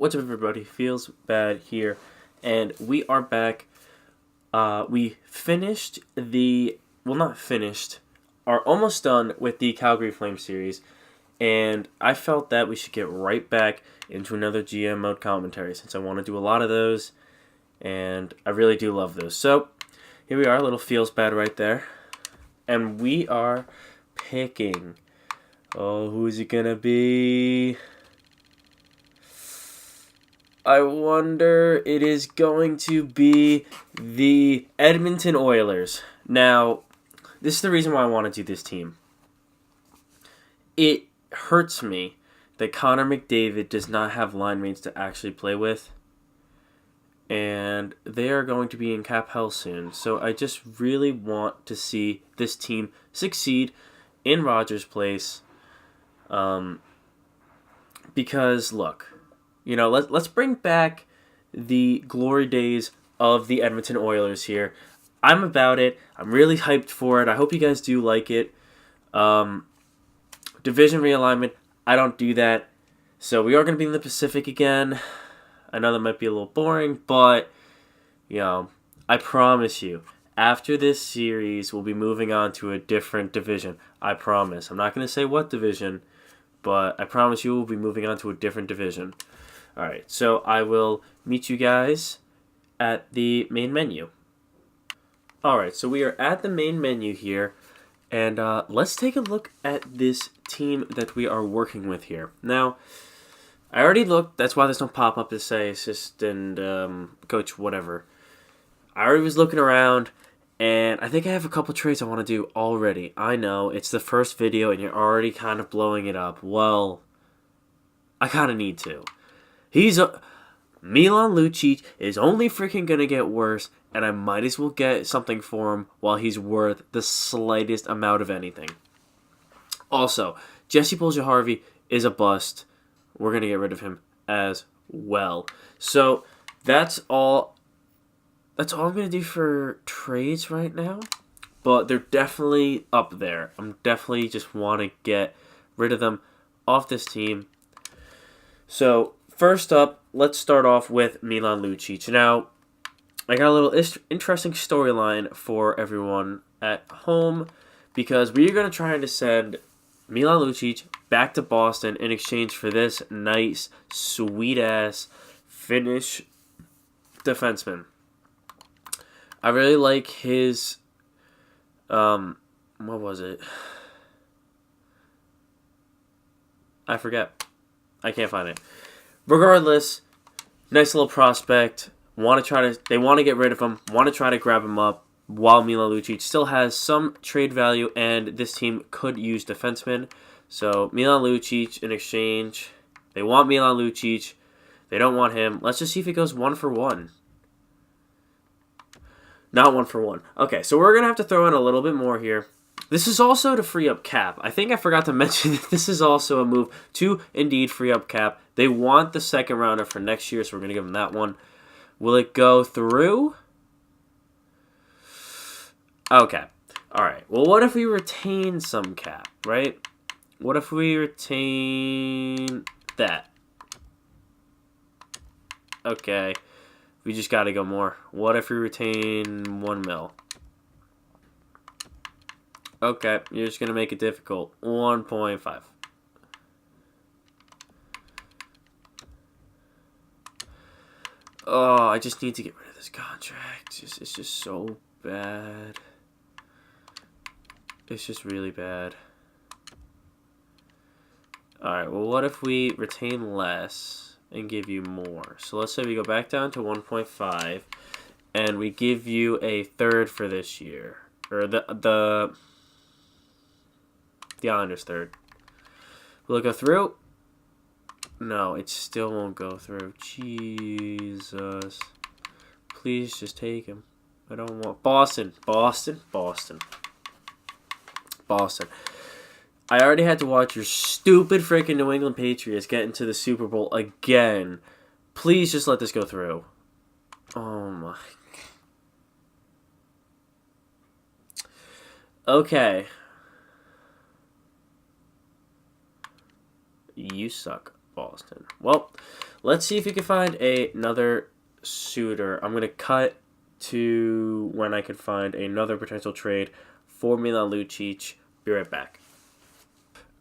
What's up, everybody? Feels bad here, and we are back. We finished not finished, are almost done with the Calgary Flame series, and I felt that we should get right back into another GM mode commentary since I want to do a lot of those, and I really do love those. So here we are, a little feels bad right there, and we are picking. Oh, who's it gonna be? I wonder it is going to be the Edmonton Oilers. Now, this is the reason why I want to do this team. It hurts me that Connor McDavid does not have line mates to actually play with. And they are going to be in cap hell soon. So I just really want to see this team succeed in Rogers Place. Because, look, let's bring back the glory days of the Edmonton Oilers here. I'm about it. I'm really hyped for it. I hope you guys do like it. Division realignment, I don't do that. So we are going to be in the Pacific again. I know that might be a little boring, but, I promise you, after this series, we'll be moving on to a different division. I promise. I'm not going to say what division, but I promise you we'll be moving on to a different division. Alright, so I will meet you guys at the main menu. Alright, so we are at the main menu here, and let's take a look at this team that we are working with here. Now, I already looked, that's why there's no pop-up to say assistant, coach, whatever. I already was looking around, and I think I have a couple trades I want to do already. I know, it's the first video, and you're already kind of blowing it up. Well, I kind of need to. Milan Lucic is only freaking going to get worse, and I might as well get something for him while he's worth the slightest amount of anything. Also, Jesse Puljujarvi is a bust. We're going to get rid of him as well. So, that's all I'm going to do for trades right now, but they're definitely up there. I'm definitely just want to get rid of them off this team. So, first up, let's start off with Milan Lucic. Now, I got a little interesting storyline for everyone at home because we're going to try to send Milan Lucic back to Boston in exchange for this nice, sweet-ass Finnish defenseman. I really like his, what was it? I forget. I can't find it. Regardless, nice little prospect. They want to get rid of him. Want to try to grab him up while Milan Lucic still has some trade value, and this team could use defensemen. So Milan Lucic in exchange. They want Milan Lucic. They don't want him. Let's just see if it goes 1-for-1. Not 1-for-1. Okay, so we're gonna have to throw in a little bit more here. This is also to free up cap. I think I forgot to mention that this is also a move to indeed free up cap. They want the second rounder for next year, so we're going to give them that one. Will it go through? Okay. All right. Well, what if we retain some cap, right? What if we retain that? Okay. We just got to go more. What if we retain 1 mil? Okay, you're just going to make it difficult. 1.5. Oh, I just need to get rid of this contract. It's just so bad. It's just really bad. Alright, well, what if we retain less and give you more? So let's say we go back down to 1.5, and we give you a third for this year. Or the Islanders' third. Will it go through? No, it still won't go through. Jesus. Please just take him. I don't want... Boston. I already had to watch your stupid freaking New England Patriots get into the Super Bowl again. Please just let this go through. Oh my... Okay. You suck. Boston. Well, let's see if we can find another suitor. I'm going to cut to when I can find another potential trade for Milan Lucic. Be right back.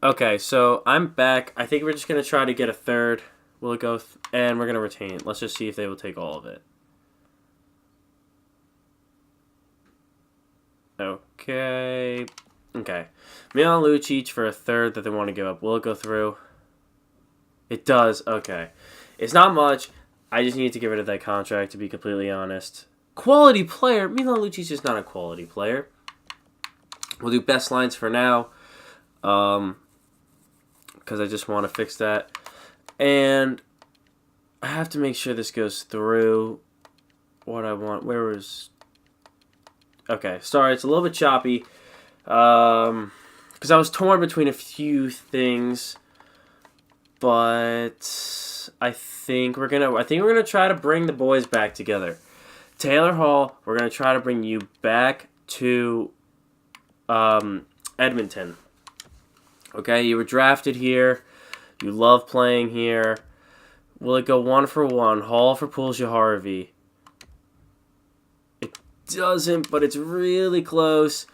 Okay, so I'm back. I think we're just going to try to get a third. Will it go? And we're going to retain it. Let's just see if they will take all of it. Okay. Okay. Milan Lucic for a third that they want to give up. Will it go through? It does. Okay. It's not much. I just need to get rid of that contract, to be completely honest. Quality player? Milan Lucic is not a quality player. We'll do best lines for now. Because I just want to fix that. And I have to make sure this goes through what I want. Where was... Okay, sorry, it's a little bit choppy. Because I was torn between a few things. But I think we're gonna try to bring the boys back together. Taylor Hall, we're gonna try to bring you back to Edmonton. Okay, you were drafted here. You love playing here. Will it go 1-for-1? Hall for Puljujarvi. It doesn't, but it's really close.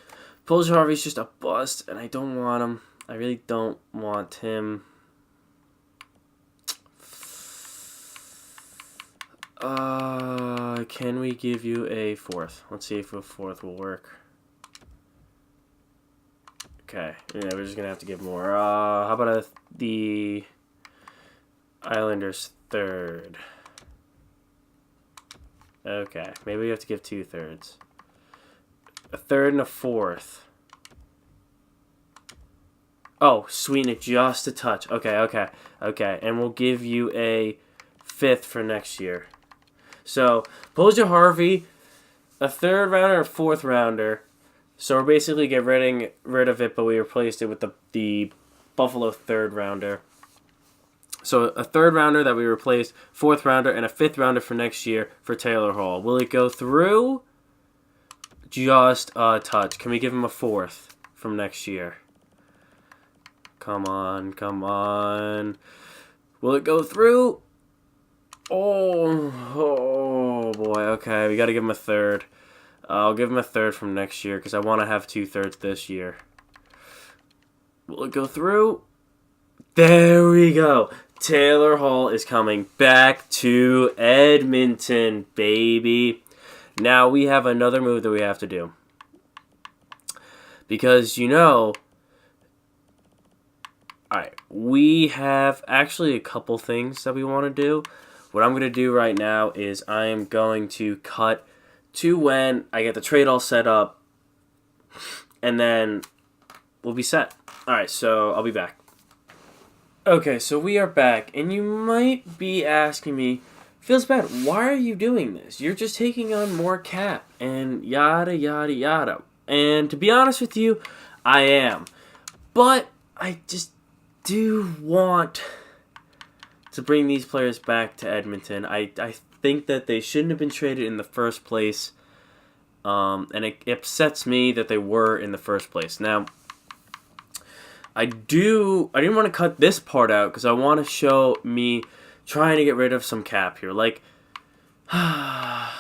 Puljujarvi's just a bust, and I don't want him. I really don't want him. Can we give you a fourth? Let's see if a fourth will work. Okay, yeah, we're just gonna have to give more. How about the Islanders third? Okay, maybe we have to give 2/3. A third and a fourth. Oh, sweeten it just a touch. Okay. And we'll give you a 5th for next year. So, Puljujarvi, a 3rd rounder, a 4th rounder. So we're basically getting rid of it, but we replaced it with the Buffalo 3rd rounder. So a 3rd rounder that we replaced, 4th rounder, and a 5th rounder for next year for Taylor Hall. Will it go through? Just a touch. Can we give him a 4th from next year? Come on. Will it go through? Oh boy. Okay, we got to give him a 3rd. I'll give him a 3rd from next year because I want to have 2/3 this year. Will it go through? There we go. Taylor Hall is coming back to Edmonton, baby. Now we have another move that we have to do. Because, alright, we have actually a couple things that we want to do. What I'm going to do right now is I am going to cut to when I get the trade all set up, and then we'll be set. Alright, so I'll be back. Okay, so we are back, and you might be asking me, feels bad, why are you doing this? You're just taking on more cap, and yada, yada, yada. And to be honest with you, I am. But I just do want to bring these players back to Edmonton. I think that they shouldn't have been traded in the first place, and it upsets me that they were in the first place. Now, I didn't want to cut this part out because I want to show me trying to get rid of some cap here. Like, I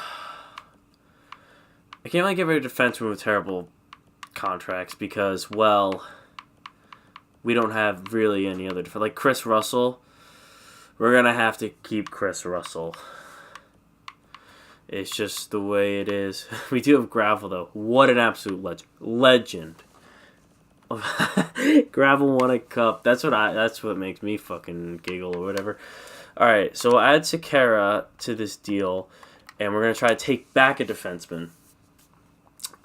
can't really get rid of defensemen with terrible contracts because, well, we don't have really any other defense. Like Chris Russell, we're going to have to keep Chris Russell. It's just the way it is. We do have Gravel, though. What an absolute legend. Gravel won a cup. That's what makes me fucking giggle or whatever. Alright, so we'll add Sekera to this deal, and we're going to try to take back a defenseman.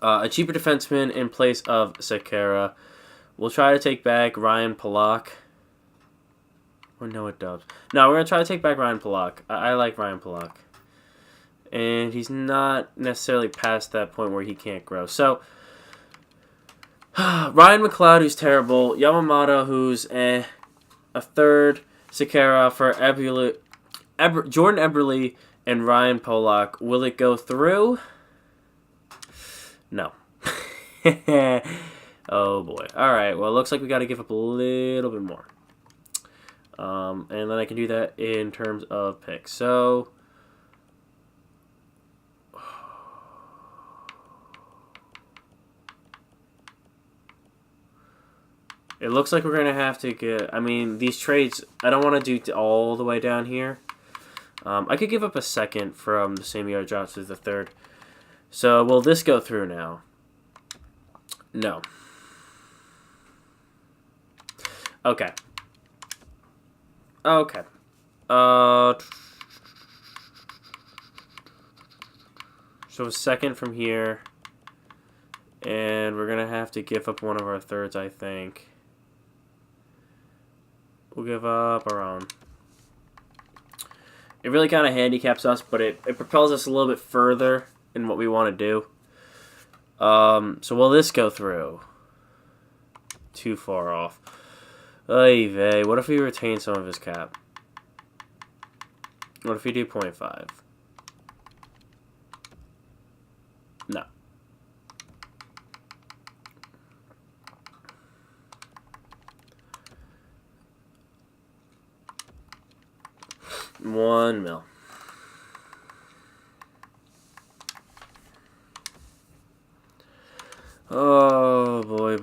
A cheaper defenseman in place of Sekera. We'll try to take back Ryan Pollock. Or Noah Dubs. No, we're going to try to take back Ryan Pollock. I like Ryan Pollock. And he's not necessarily past that point where he can't grow. So, Ryan McLeod, who's terrible. Yamamoto, who's a 3rd. Sekera for Jordan Eberle and Ryan Pollock. Will it go through? No. Oh boy. Alright, well, it looks like we got to give up a little bit more. And then I can do that in terms of picks. So it looks like we're going to have to get... I mean, these trades, I don't want to do all the way down here. I could give up a second from the same yard drops as the third. So, will this go through now? No. Okay. Okay. So a second from here. And we're going to have to give up one of our thirds, I think. We'll give up our own. It really kind of handicaps us, but it propels us a little bit further in what we want to do. So will this go through? Too far off. Oy vey. What if we retain some of his cap? What if we do 0.5? No. $1 million. Oh boy.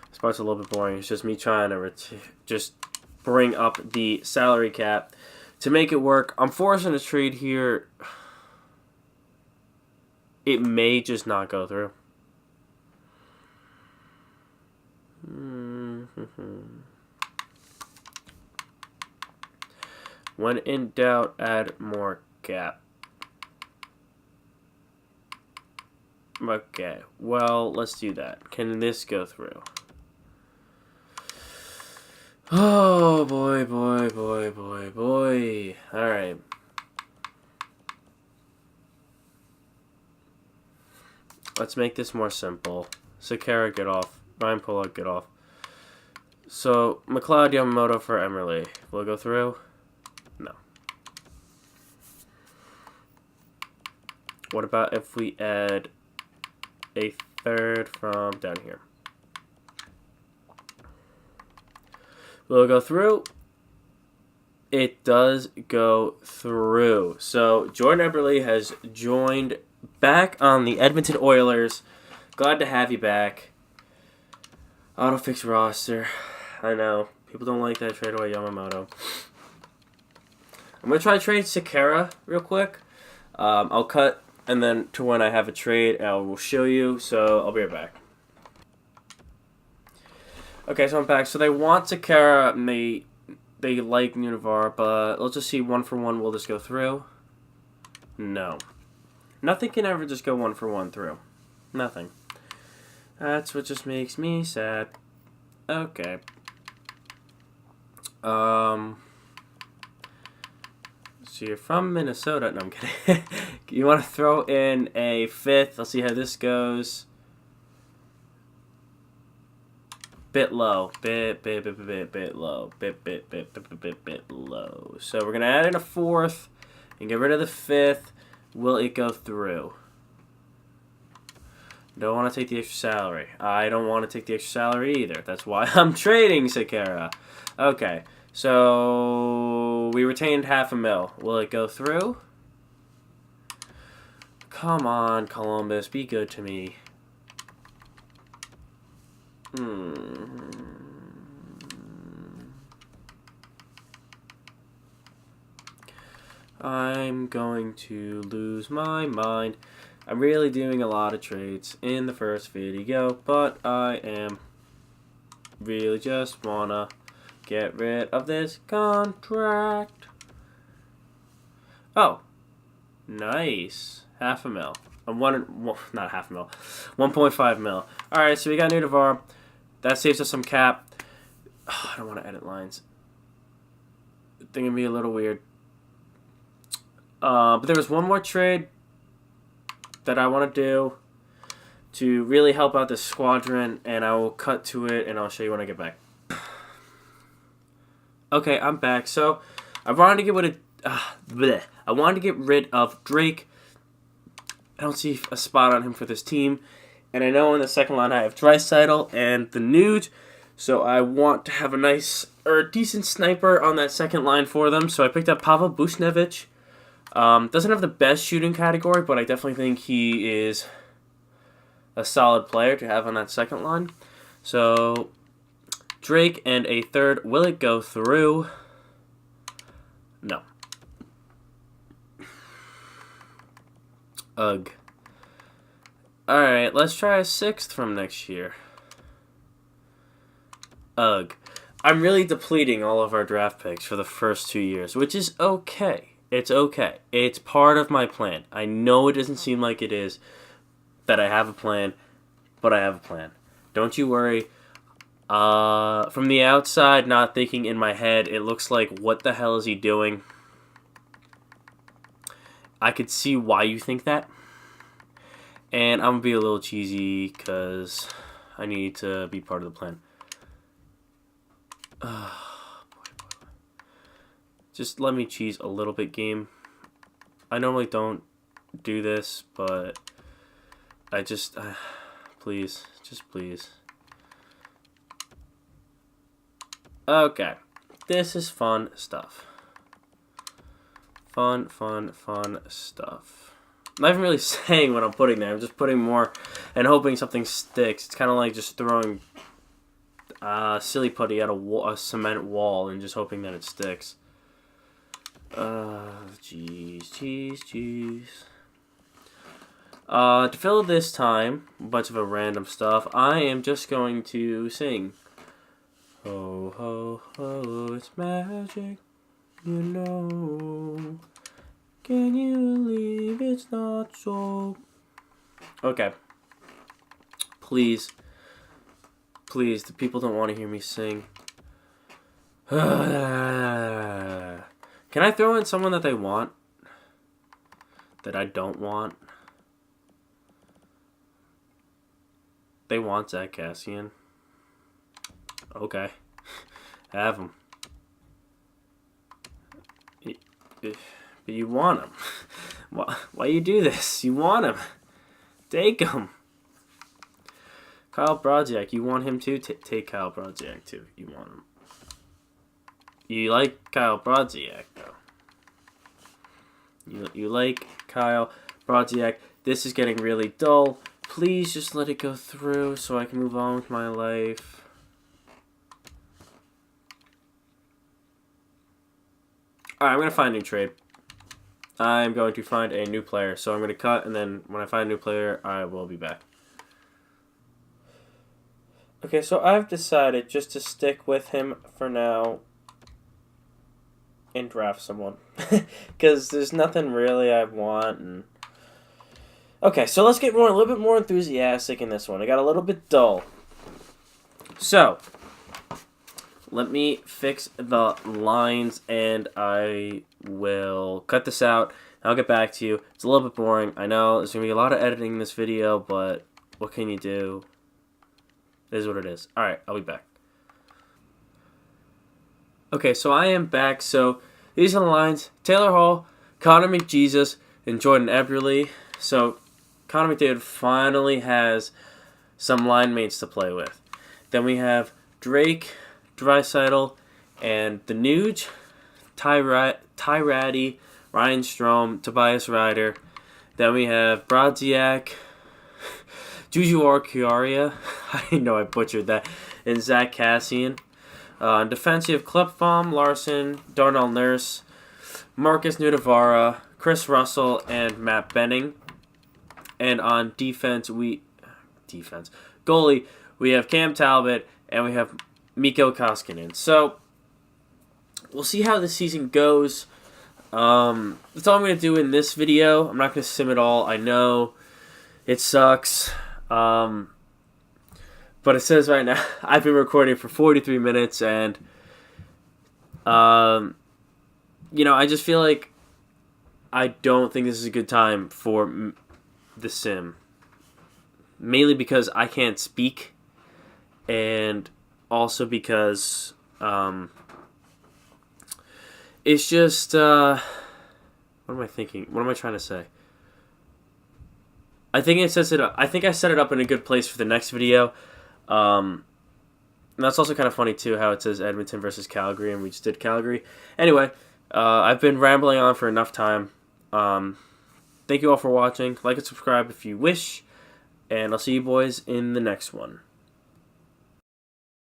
This part's a little bit boring. It's just me trying to just bring up the salary cap to make it work. I'm forcing a trade here. It may just not go through. When in doubt, add more cap. Okay, well, let's do that. Can this go through? Oh, boy. Alright. Let's make this more simple. Sakara, get off. Ryan Pollock, get off. So, McLeod Yamamoto for Emerly. Will it go through? No. What about if we add a third from down here? Will it go through? It does go through. So Jordan Eberle has joined back on the Edmonton Oilers. Glad to have you back. Autofix roster. I know. People don't like that trade away Yamamoto. I'm going to try to trade Sakara real quick. I'll cut and then to when I have a trade, I will show you. So I'll be right back. Okay, so I'm back. So they want Sakara and they like Nunivar, but let's just see 1-for-1. Will this go through? No. Nothing can ever just go 1-for-1 through. Nothing. That's what just makes me sad. Okay. So you're from Minnesota. No, I'm kidding. You want to throw in a fifth. Let's see how this goes. Bit low. Bit low. Bit low. So we're going to add in a fourth and get rid of the fifth. Will it go through? Don't want to take the extra salary. I don't want to take the extra salary either. That's why I'm trading Sakara. Okay. So we retained $500,000. Will it go through? Come on, Columbus. Be good to me. I'm going to lose my mind. I'm really doing a lot of trades in the first video, but I am really just wanna get rid of this contract. Oh, nice. $500,000. Not $500,000. 1.5 mil. All right, so we got Nunivar. That saves us some cap. Oh, I don't want to edit lines. I think it'd be a little weird. But there was one more trade that I want to do to really help out this squadron, and I will cut to it, and I'll show you when I get back. Okay, I'm back. So I wanted to get rid of Drake. I don't see a spot on him for this team. And I know in the second line I have Draisaitl and the Nude. So I want to have a nice or a decent sniper on that second line for them. So I picked up Pavel Buchnevich. Doesn't have the best shooting category, but I definitely think he is a solid player to have on that second line. So Drake and a third. Will it go through? No. Ugh. Alright, let's try a sixth from next year. Ugh. I'm really depleting all of our draft picks for the first 2 years, which is okay. It's okay. It's part of my plan. I know it doesn't seem like it is that I have a plan, but I have a plan. Don't you worry. From the outside, not thinking in my head, it looks like, what the hell is he doing? I could see why you think that. And I'm going to be a little cheesy because I need to be part of the plan. Just let me cheese a little bit, game. I normally don't do this, but I just... please. Just please. Okay. This is fun stuff. Fun stuff. I'm not even really saying what I'm putting there. I'm just putting more and hoping something sticks. It's kind of like just throwing silly putty at a cement wall and just hoping that it sticks. Jeez. To fill this time, a bunch of random stuff, I am just going to sing. Ho, ho, ho, it's magic, you know. Can you believe it's not so? Okay. Please, the people don't want to hear me sing. Can I throw in someone that they want? That I don't want? They want Zach Cassian. Okay. Have him. But you want him. Why you do this? You want him. Take him. Kyle Brodziak, you want him too? Take Kyle Brodziak too. You want him. You like Kyle Brodziak, though. You like Kyle Brodziak. This is getting really dull. Please just let it go through so I can move on with my life. Alright, I'm going to find a new trade. I'm going to find a new player. So I'm going to cut, and then when I find a new player, I will be back. Okay, so I've decided just to stick with him for now and draft someone. Because there's nothing really I want. And okay, so let's get a little bit more enthusiastic in this one. I got a little bit dull. So let me fix the lines, and I will cut this out. I'll get back to you. It's a little bit boring. I know there's going to be a lot of editing in this video, but what can you do? It is what it is. Alright, I'll be back. Okay, so I am back. So these are the lines. Taylor Hall, Connor McJesus, and Jordan Eberle. So Connor McDavid finally has some line mates to play with. Then we have Drake, Draisaitl, and the Nuge, Ty Ratty, Ryan Strome, Tobias Ryder. Then we have Brodziak, Juju Orkiaria, I know I butchered that, and Zach Cassian. On defense, you have Klepbaum, Larson, Darnell Nurse, Marcus Nudavara, Chris Russell, and Matt Benning. And on defense, goalie, we have Cam Talbot, and we have Mikko Koskinen. So we'll see how the season goes. That's all I'm going to do in this video. I'm not going to sim it all. I know it sucks. But it says right now, I've been recording for 43 minutes, and, I just feel like I don't think this is a good time for the sim. Mainly because I can't speak, and also because, it's just, what am I thinking? What am I trying to say? I think it sets it up. I think I set it up in a good place for the next video. And that's also kind of funny, too, how it says Edmonton versus Calgary, and we just did Calgary. Anyway, I've been rambling on for enough time. Thank you all for watching. Like and subscribe if you wish. And I'll see you boys in the next one.